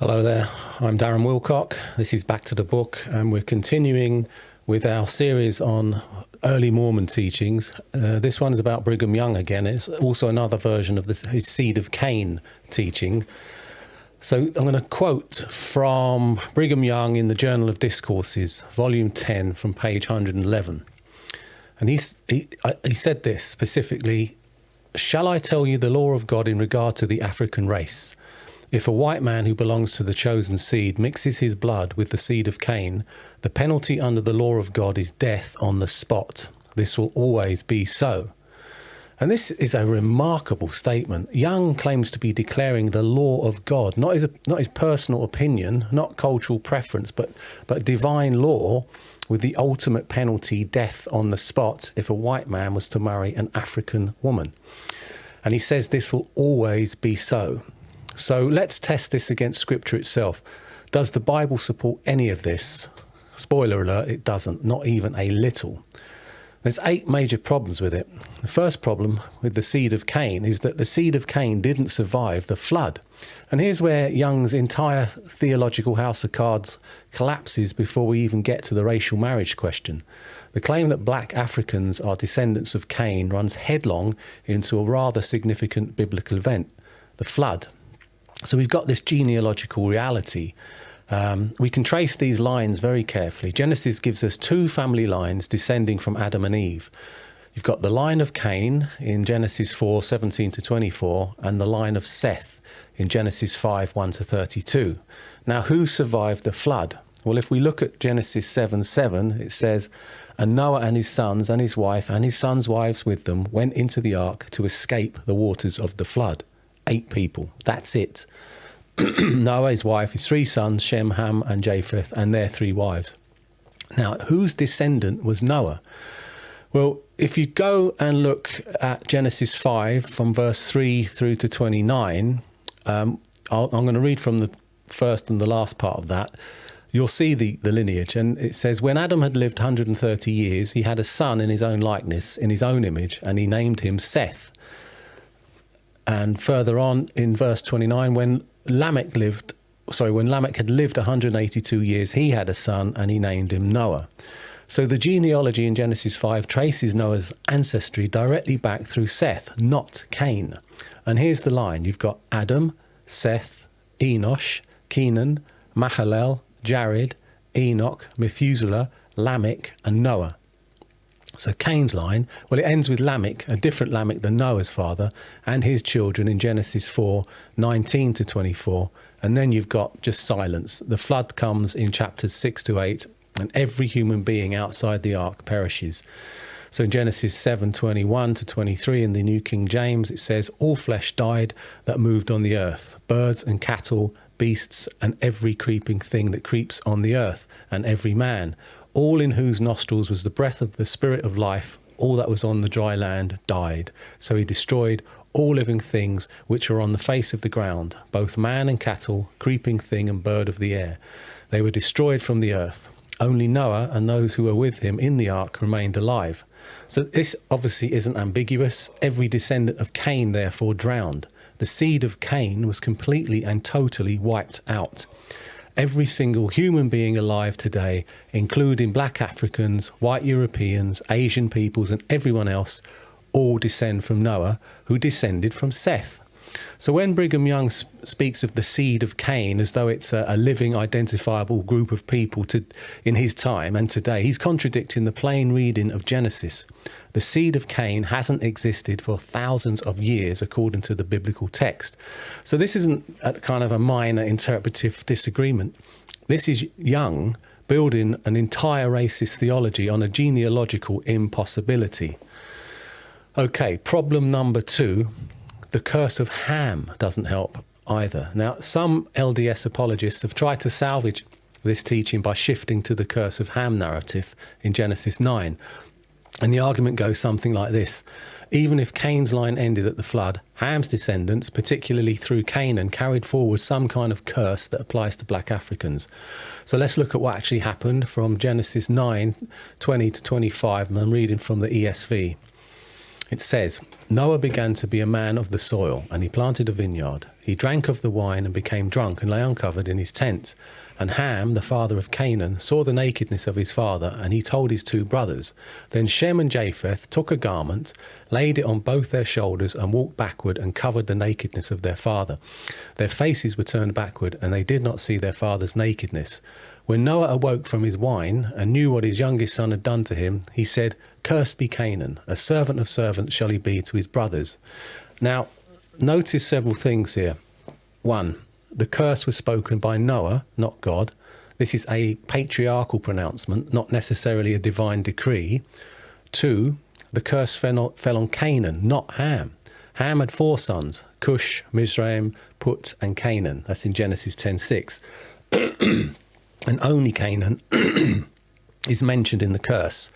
Hello there, I'm Darren Wilcock. This is Back to the Book, and we're continuing with our series on early Mormon teachings. This one is about Brigham Young again. It's also another version of his Seed of Cain teaching. So I'm going to quote from Brigham Young in the Journal of Discourses, volume 10, from page 111. And he said this specifically: "Shall I tell you the law of God in regard to the African race? If a white man who belongs to the chosen seed mixes his blood with the seed of Cain, the penalty under the law of God is death on the spot. This will always be so." And this is a remarkable statement. Young claims to be declaring the law of God, not his personal opinion, not cultural preference, but divine law, with the ultimate penalty, death on the spot, if a white man was to marry an African woman. And he says this will always be so. So let's test this against Scripture itself. Does the Bible support any of this? Spoiler alert, it doesn't, not even a little. There's 8 major problems with it. The first problem with the seed of Cain is that the seed of Cain didn't survive the flood. And here's where Young's entire theological house of cards collapses before we even get to the racial marriage question. The claim that black Africans are descendants of Cain runs headlong into a rather significant biblical event, the flood. So we've got this genealogical reality. We can trace these lines very carefully. Genesis gives us 2 family lines descending from Adam and Eve. You've got the line of Cain in Genesis 4:17 to 24, and the line of Seth in Genesis 5:1 to 32. Now, who survived the flood? Well, if we look at Genesis 7:7, it says, "And Noah and his sons and his wife and his sons' wives with them went into the ark to escape the waters of the flood." 8 people. That's it. Noah, his wife, his 3 sons, Shem, Ham, and Japheth, and their 3 wives. Now, whose descendant was Noah? Well, if you go and look at Genesis 5 from verse 3 through to 29, I'm going to read from the first and the last part of that. You'll see the lineage. And it says, "When Adam had lived 130 years, he had a son in his own likeness, in his own image, and he named him Seth." And further on in verse 29, when Lamech had lived 182 years, he had a son and he named him Noah. So the genealogy in Genesis 5 traces Noah's ancestry directly back through Seth, not Cain. And here's the line. You've got Adam, Seth, Enosh, Kenan, Mahalalel, Jared, Enoch, Methuselah, Lamech, and Noah. So Cain's line, well, it ends with Lamech, a different Lamech than Noah's father, and his children in Genesis 4:19 to 24. And then you've got just silence. The flood comes in chapters 6 to 8, and every human being outside the ark perishes. So in Genesis 7:21 to 23 in the New King James, it says, "All flesh died that moved on the earth, birds and cattle, beasts, and every creeping thing that creeps on the earth, and every man, all in whose nostrils was the breath of the spirit of life, all that was on the dry land died. So he destroyed all living things which are on the face of the ground, both man and cattle, creeping thing and bird of the air. They were destroyed from the earth. Only Noah and those who were with him in the ark remained alive." So this obviously isn't ambiguous. Every descendant of Cain therefore drowned. The seed of Cain was completely and totally wiped out. Every single human being alive today, including black Africans, white Europeans, Asian peoples, and everyone else, all descend from Noah, who descended from Seth. So when Brigham Young speaks of the seed of Cain as though it's a living, identifiable group of people in his time and today, he's contradicting the plain reading of Genesis. The seed of Cain hasn't existed for thousands of years according to the biblical text. So this isn't a kind of a minor interpretive disagreement. This is Young building an entire racist theology on a genealogical impossibility. Okay, problem number 2. The curse of Ham doesn't help either. Now, some LDS apologists have tried to salvage this teaching by shifting to the curse of Ham narrative in Genesis 9. And the argument goes something like this. Even if Cain's line ended at the flood, Ham's descendants, particularly through Canaan, carried forward some kind of curse that applies to black Africans. So let's look at what actually happened from Genesis 9:20 to 25, and I'm reading from the ESV. It says, Noah began to be a man of the soil, and he planted a vineyard. He drank of the wine and became drunk and lay uncovered in his tent. And Ham, the father of Canaan, saw the nakedness of his father, and he told his 2 brothers. Then Shem and Japheth took a garment, laid it on both their shoulders, and walked backward and covered the nakedness of their father. Their faces were turned backward, and they did not see their father's nakedness. When Noah awoke from his wine and knew what his youngest son had done to him, he said, Cursed be Canaan, a servant of servants shall he be to his brothers. Now, notice several things here. 1, the curse was spoken by Noah, not God. This is a patriarchal pronouncement, not necessarily a divine decree. 2, the curse fell on Canaan, not Ham. Ham had 4 sons, Cush, Mizraim, Put, and Canaan. That's in Genesis 10:6. And only Canaan is mentioned in the curse.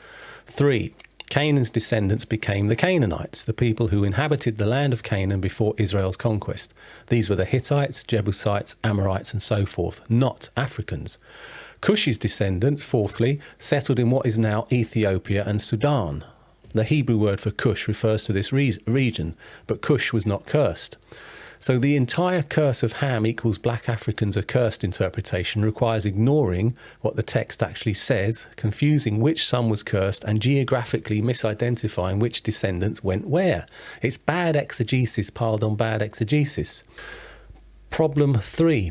3, Canaan's descendants became the Canaanites, the people who inhabited the land of Canaan before Israel's conquest. These were the Hittites, Jebusites, Amorites, and so forth, not Africans. Cush's descendants, 4thly, settled in what is now Ethiopia and Sudan. The Hebrew word for Cush refers to this region, but Cush was not cursed. So the entire curse of Ham equals black Africans accursed interpretation requires ignoring what the text actually says, confusing which son was cursed, and geographically misidentifying which descendants went where. It's bad exegesis piled on bad exegesis. Problem 3.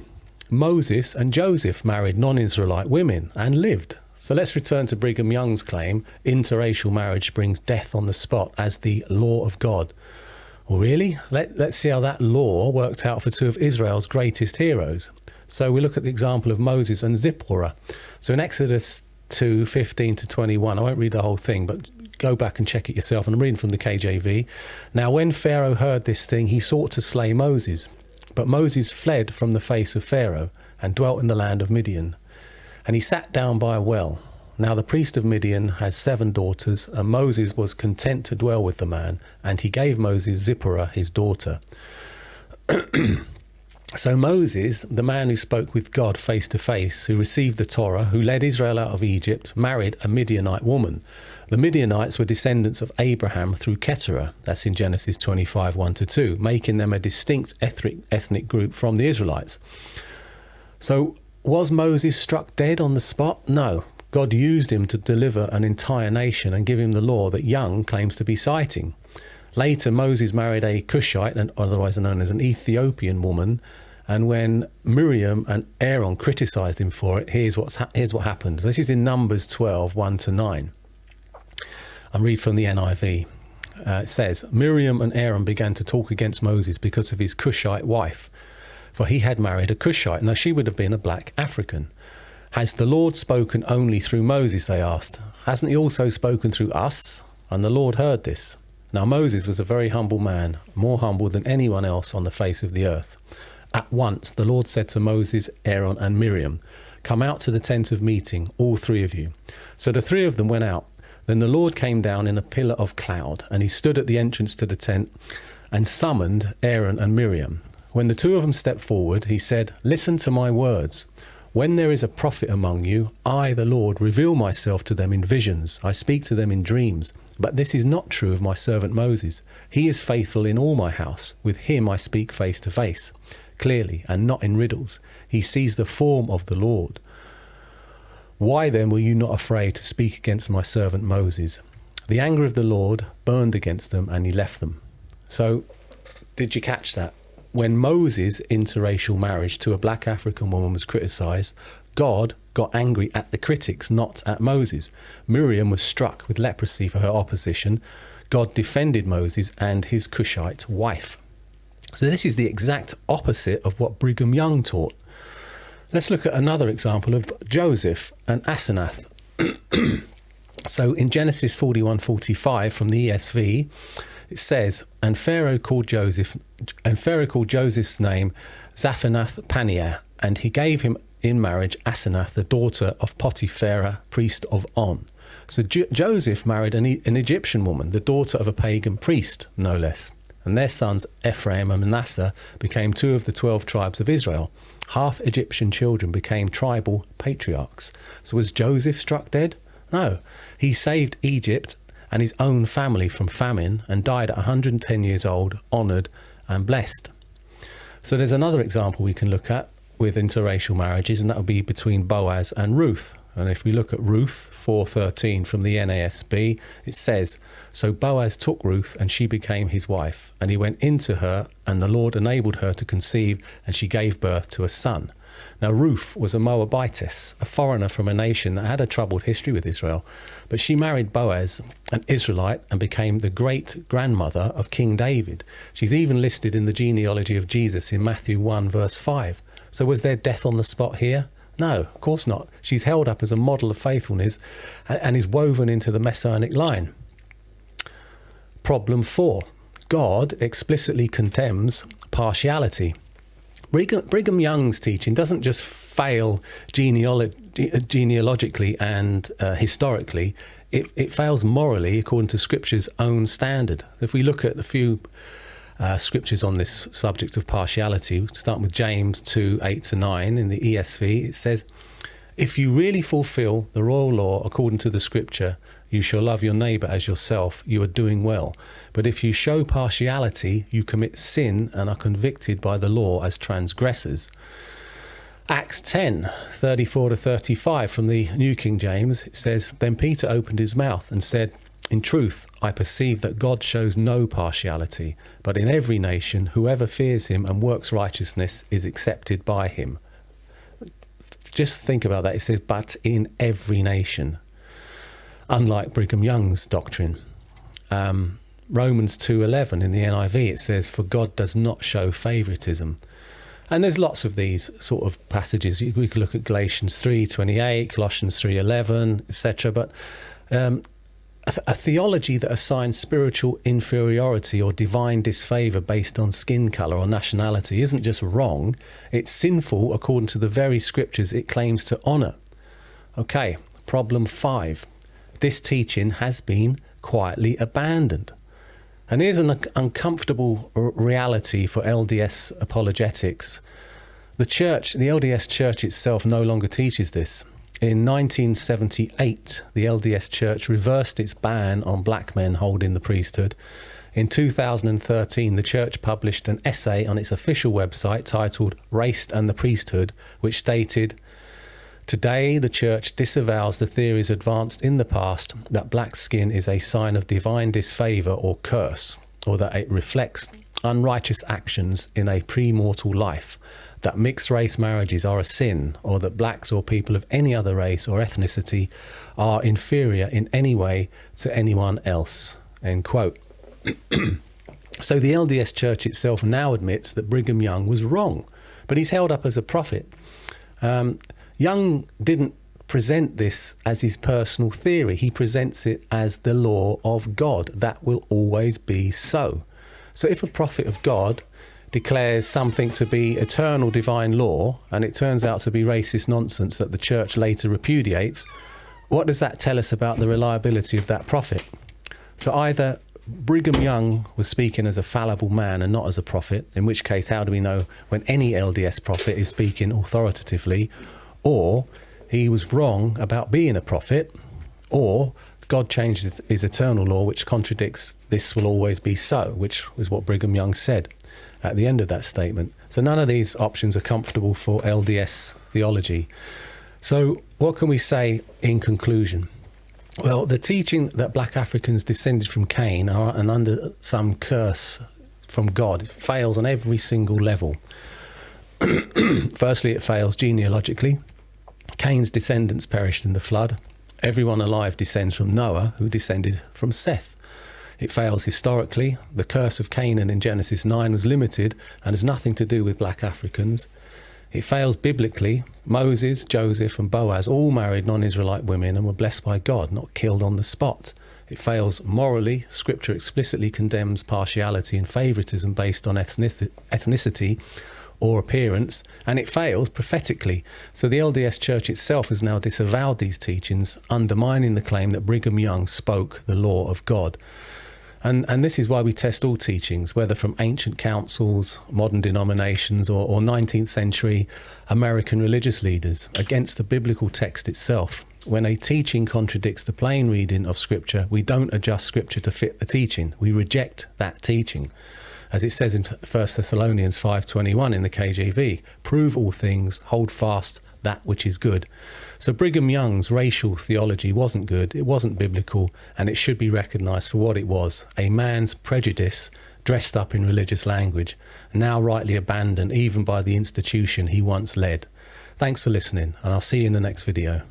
Moses and Joseph married non-Israelite women and lived. So let's return to Brigham Young's claim, interracial marriage brings death on the spot as the law of God. Well, really? Let's see how that law worked out for 2 of Israel's greatest heroes. So we look at the example of Moses and Zipporah. So in Exodus 2:15-21, I won't read the whole thing, but go back and check it yourself. And I'm reading from the KJV. Now when Pharaoh heard this thing, he sought to slay Moses. But Moses fled from the face of Pharaoh and dwelt in the land of Midian. And he sat down by a well. Now the priest of Midian had 7 daughters, and Moses was content to dwell with the man, and he gave Moses Zipporah his daughter. So Moses, the man who spoke with God face to face, who received the Torah, who led Israel out of Egypt, married a Midianite woman. The Midianites were descendants of Abraham through Keturah, that's in Genesis 25:1-2, making them a distinct ethnic group from the Israelites. So was Moses struck dead on the spot? No. God used him to deliver an entire nation and give him the law that Young claims to be citing. Later, Moses married a Cushite, and otherwise known as an Ethiopian woman, and when Miriam and Aaron criticised him for it, here's what happened. This is in Numbers 12:1-9. I'll read from the NIV. It says, Miriam and Aaron began to talk against Moses because of his Cushite wife, for he had married a Cushite. Now she would have been a black African. Has the Lord spoken only through Moses, they asked. Hasn't he also spoken through us? And the Lord heard this. Now Moses was a very humble man, more humble than anyone else on the face of the earth. At once the Lord said to Moses, Aaron and Miriam, come out to the tent of meeting, all 3 of you. So the 3 of them went out. Then the Lord came down in a pillar of cloud, and he stood at the entrance to the tent and summoned Aaron and Miriam. When the 2 of them stepped forward, he said, listen to my words. When there is a prophet among you, I, the Lord, reveal myself to them in visions. I speak to them in dreams. But this is not true of my servant Moses. He is faithful in all my house. With him I speak face to face, clearly, and not in riddles. He sees the form of the Lord. Why then were you not afraid to speak against my servant Moses? The anger of the Lord burned against them, and he left them. So, did you catch that? When Moses' interracial marriage to a black African woman was criticised, God got angry at the critics, not at Moses. Miriam was struck with leprosy for her opposition. God defended Moses and his Cushite wife. So this is the exact opposite of what Brigham Young taught. Let's look at another example of Joseph and Asenath. So in Genesis 41:45 from the ESV, it says, and Pharaoh called Joseph's name Zaphenath-Paneah, and he gave him in marriage Asenath, the daughter of Potiphera, priest of On. So Joseph married an Egyptian woman, the daughter of a pagan priest, no less. And their sons Ephraim and Manasseh became 2 of the 12 tribes of Israel. Half Egyptian children became tribal patriarchs. So was Joseph struck dead? No. He saved Egypt and his own family from famine, and died at 110 years old, honoured and blessed. So there's another example we can look at with interracial marriages, and that would be between Boaz and Ruth. And if we look at Ruth 4:13 from the NASB, it says, "So Boaz took Ruth, and she became his wife. And he went into her, and the Lord enabled her to conceive, and she gave birth to a son." Now Ruth was a Moabitess, a foreigner from a nation that had a troubled history with Israel. But she married Boaz, an Israelite, and became the great-grandmother of King David. She's even listed in the genealogy of Jesus in Matthew 1 verse 5. So was there death on the spot here? No, of course not. She's held up as a model of faithfulness and is woven into the messianic line. Problem 4. God explicitly condemns partiality. Brigham Young's teaching doesn't just fail genealogically and historically, it fails morally according to Scripture's own standard. If we look at a few scriptures on this subject of partiality, starting with James 2:8-9 in the ESV, it says, "If you really fulfill the royal law according to the Scripture, you shall love your neighbour as yourself, you are doing well. But if you show partiality, you commit sin and are convicted by the law as transgressors." Acts 10:34-35 from the New King James, it says, "Then Peter opened his mouth and said, 'In truth, I perceive that God shows no partiality, but in every nation, whoever fears him and works righteousness is accepted by him.'" Just think about that. It says, "but in every nation." Unlike Brigham Young's doctrine. Romans 2:11 in the NIV, it says, "For God does not show favouritism." And there's lots of these sort of passages. We could look at Galatians 3:28, Colossians 3:11, etc. But a theology that assigns spiritual inferiority or divine disfavour based on skin colour or nationality isn't just wrong, it's sinful according to the very Scriptures it claims to honour. Okay, problem 5. This teaching has been quietly abandoned. And here's an uncomfortable reality for LDS apologetics. The LDS Church itself no longer teaches this. In 1978, the LDS Church reversed its ban on black men holding the priesthood. In 2013, the Church published an essay on its official website titled "Race and the Priesthood," which stated, "Today, the Church disavows the theories advanced in the past that black skin is a sign of divine disfavour or curse, or that it reflects unrighteous actions in a pre-mortal life, that mixed-race marriages are a sin, or that blacks or people of any other race or ethnicity are inferior in any way to anyone else." End quote. So the LDS Church itself now admits that Brigham Young was wrong, but he's held up as a prophet. Young didn't present this as his personal theory. He presents it as the law of God. That will always be so. So if a prophet of God declares something to be eternal divine law, and it turns out to be racist nonsense that the church later repudiates, what does that tell us about the reliability of that prophet? So either Brigham Young was speaking as a fallible man and not as a prophet, in which case how do we know when any LDS prophet is speaking authoritatively, or he was wrong about being a prophet, or God changed his eternal law, which contradicts "this will always be so," which is what Brigham Young said at the end of that statement. So none of these options are comfortable for LDS theology. So what can we say in conclusion? Well, the teaching that black Africans descended from Cain are and under some curse from God fails on every single level. Firstly, it fails genealogically. Cain's descendants perished in the flood. Everyone alive descends from Noah, who descended from Seth. It fails historically. The curse of Canaan in Genesis 9 was limited and has nothing to do with black Africans. It fails biblically. Moses, Joseph and Boaz all married non-Israelite women and were blessed by God, not killed on the spot. It fails morally. Scripture explicitly condemns partiality and favoritism based on ethnicity or appearance, and it fails prophetically. So the LDS Church itself has now disavowed these teachings, undermining the claim that Brigham Young spoke the law of God. And this is why we test all teachings, whether from ancient councils, modern denominations, or 19th century American religious leaders, against the biblical text itself. When a teaching contradicts the plain reading of Scripture, we don't adjust Scripture to fit the teaching. We reject that teaching. As it says in 1 Thessalonians 5:21 in the KJV, prove all things, hold fast that which is good. So Brigham Young's racial theology wasn't good, it wasn't biblical, and it should be recognised for what it was, a man's prejudice dressed up in religious language, now rightly abandoned even by the institution he once led. Thanks for listening, and I'll see you in the next video.